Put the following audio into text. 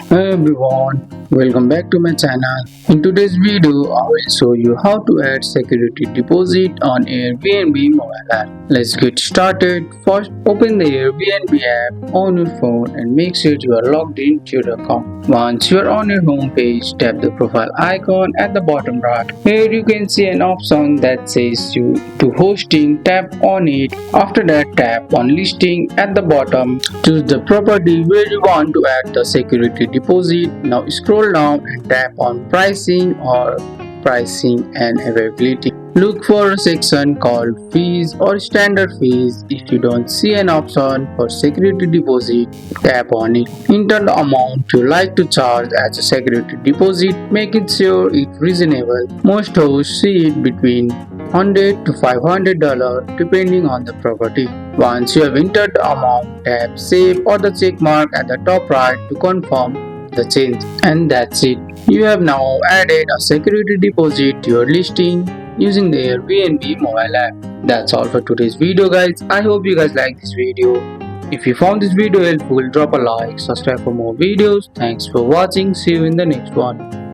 Hey everyone, welcome back to my channel. In today's video, I will show you how to add security deposit on Airbnb mobile app. Let's get started. First, open the Airbnb app on your phone and make sure you are logged into your account. Once you are on your home page, tap the profile icon at the bottom right. Here you can see an option that says you to hosting. Tap on it. After that, tap on listing at the bottom. Choose the property where you want to add the security deposit. Now scroll down and tap on pricing or pricing and availability. Look for a section called fees or standard fees. If you don't see an option for security deposit, tap on it. Enter the amount you like to charge as a security deposit, making sure it's reasonable. Most hosts see it between $100 to $500 depending on the property. Once you have entered the amount, tap save or the check mark at the top right to confirm the change. And that's it. You have now added a security deposit to your listing using the Airbnb mobile app. That's all for today's video guys. I hope you guys like this video. If you found this video helpful, drop a like, subscribe for more videos. Thanks for watching. See you in the next one.